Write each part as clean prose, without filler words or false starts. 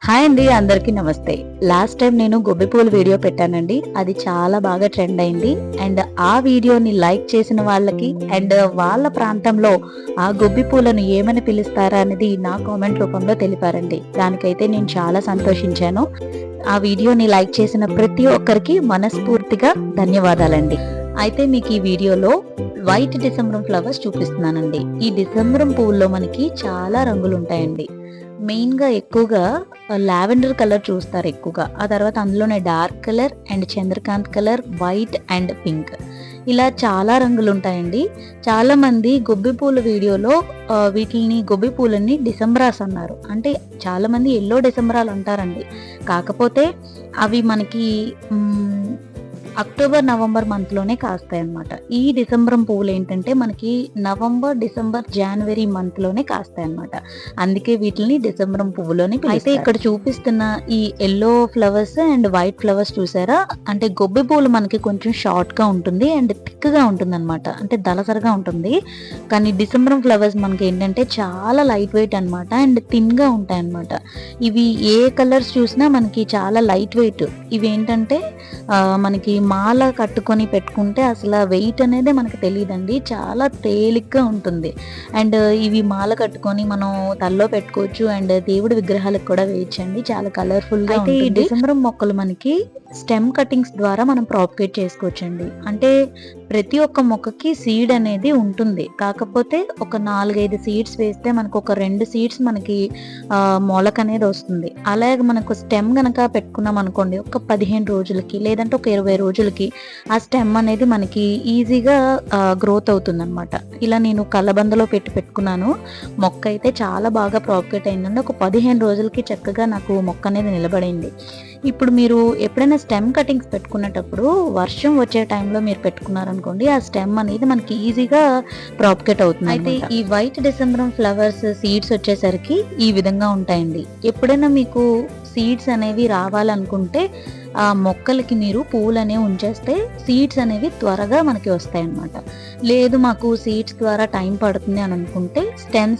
Hi అండి, అందరికీ నమస్తే. లాస్ట్ టైం నేను గొబ్బి పూల వీడియో పెట్టానండి. అది చాలా బాగా ట్రెండ్ అయింది. అండ్ ఆ వీడియోని లైక్ చేసిన వాళ్ళకి అండ్ వాళ్ళ ప్రాంతంలో ఆ గొబ్బి పూలను ఏమని పిలుస్తారా అనేది నా కామెంట్ రూపంలో తెలిపారండి. దానికైతే నేను చాలా సంతోషించాను. ఆ వీడియోని లైక్ చేసిన ప్రతి ఒక్కరికి మనస్ఫూర్తిగా ధన్యవాదాలండి. అయితే మీకు ఈ వీడియోలో వైట్ డిసెంబరం ఫ్లవర్స్ చూపిస్తున్నానండి. ఈ డిసెంబరం పువ్వుల్లో మనకి చాలా రంగులు ఉంటాయండి. మెయిన్‌గా ఎక్కువగా లావెండర్ కలర్ చూస్తారు ఎక్కువగా. ఆ తర్వాత అందులోనే dark colour and Chandrakant colour, white and pink. ఇలా చాలా రంగులుంటాయండి. చాలామంది గొబ్బి పూల వీడియోలో వీటిల్ని గొబ్బి పూలని డిసెంబరాస్ అన్నారు. అంటే చాలామంది యెల్లో డిసెంబరాలు అంటారండి. కాకపోతే అవి మనకి అక్టోబర్, నవంబర్ మంత్‌లోనే కాస్తాయన్నమాట. ఈ డిసెంబరం పువ్వులేంటంటే మనకి నవంబర్, డిసెంబర్, జాన్వరి మంత్‌లోనే కాస్తాయన్నమాట. అందుకే వీటిల్ని డిసెంబరం పువ్వులని పిలుస్తారు. అయితే ఇక్కడ చూపిస్తున్న ఈ yellow flowers and white flowers చూసారా? అంటే గొబ్బి పువ్వులు మనకి కొంచెం షార్ట్‌గా ఉంటుంది అండ్ థిక్‌గా ఉంటుందన్నమాట. అంటే దళసరిగా ఉంటుంది. కానీ డిసెంబరం ఫ్లవర్స్ మనకేంటంటే చాలా లైట్ వెయిట్ అన్నమాట అండ్ థిన్‌గా ఉంటాయన్నమాట. ఇవి ఏ కలర్స్ చూసినా మనకి చాలా లైట్ వెయిట్. ఇవేంటంటే మనకి మాల కట్టుకొని పెట్టుకుంటే అసలు వెయిట్ అనేది మనకు తెలియదండి. చాలా తేలిగ్గా ఉంటుంది. అండ్ ఇవి మాల కట్టుకొని మనం తలలో పెట్టుకోవచ్చు అండ్ దేవుడి విగ్రహాలకు కూడా వేయచ్చండి. చాలా కలర్ఫుల్‌గా ఉంటుంది. ఈ డిసెంబరం మొక్కలు మనకి స్టెమ్ కటింగ్స్ ద్వారా మనం ప్రాపగేట్ చేసుకోవచ్చండి. అంటే ప్రతి ఒక్క మొక్కకి సీడ్ అనేది ఉంటుంది. కాకపోతే ఒక 4, 5 సీడ్స్ వేస్తే మనకు ఒక 2 సీడ్స్ మనకి మొలక అనేది వస్తుంది. అలాగే మనకు స్టెమ్ గనక పెట్టుకున్నాం అనుకోండి, ఒక 15 రోజులకి లేదంటే ఒక 20 రోజులకి ఆ స్టెమ్ అనేది మనకి ఈజీగా గ్రోత్ అవుతుందన్నమాట. ఇలా నేను కలబందలో పెట్టుకున్నాను. మొక్క అయితే చాలా బాగా ప్రాపగేట్ అయిందండి. ఒక 15 రోజులకి చక్కగా నాకు మొక్క అనేది నిలబడింది. ఇప్పుడు మీరు ఎప్పుడైనా స్టెమ్ కటింగ్స్ పెట్టుకునేటప్పుడు వర్షం వచ్చే టైంలో మీరు పెట్టుకున్నారనుకోండి, ఆ స్టెమ్ అనేది మనకి ఈజీగా ప్రాపగేట్ అవుతుంది. అయితే ఈ వైట్ డిసెంబరం ఫ్లవర్స్ సీడ్స్ వచ్చేసరికి ఈ విధంగా ఉంటాయండి. ఎప్పుడైనా మీకు సీడ్స్ అనేవి రావాలనుకుంటే ఆ మొక్కలకి మీరు పువ్వులు అనేవి ఉంచేస్తే సీడ్స్ అనేవి త్వరగా మనకి వస్తాయన్నమాట. లేదు మాకు సీడ్స్ ద్వారా టైం పడుతుంది అని అనుకుంటే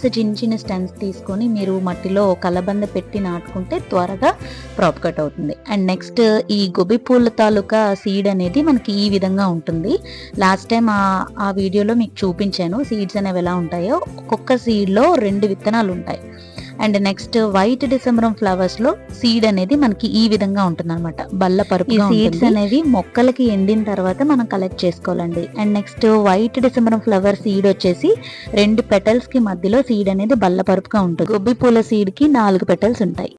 చిన్న చిన్న స్టెమ్స్ తీసుకొని మీరు మట్టిలో కలబంద పెట్టి నాటుకుంటే త్వరగా ప్రాపగేట్ అవుతుంది. అండ్ నెక్స్ట్ ఈ గొబ్బి పూల తాలూకా సీడ్ అనేది మనకి ఈ విధంగా ఉంటుంది. లాస్ట్ టైం ఆ వీడియోలో మీకు చూపించాను సీడ్స్ అనేవి ఎలా ఉంటాయో. ఒక్కొక్క సీడ్లో 2 విత్తనాలు ఉంటాయి. అండ్ నెక్స్ట్ వైట్ డిసెంబరం ఫ్లవర్స్ లో సీడ్ అనేది మనకి ఈ విధంగా ఉంటుంది అనమాట. బల్ల పరుపుగా ఉంటుంది. సీడ్స్ అనేవి మొక్కలకి ఎండిన తర్వాత మనం కలెక్ట్ చేసుకోవాలండి. అండ్ నెక్స్ట్ వైట్ డిసెంబరం ఫ్లవర్ సీడ్ వచ్చేసి 2 పెటల్స్ కి మధ్యలో సీడ్ అనేది బల్ల పరుపుగా ఉంటుంది. గొబ్బి పూల సీడ్ కి 4 పెటల్స్ ఉంటాయి.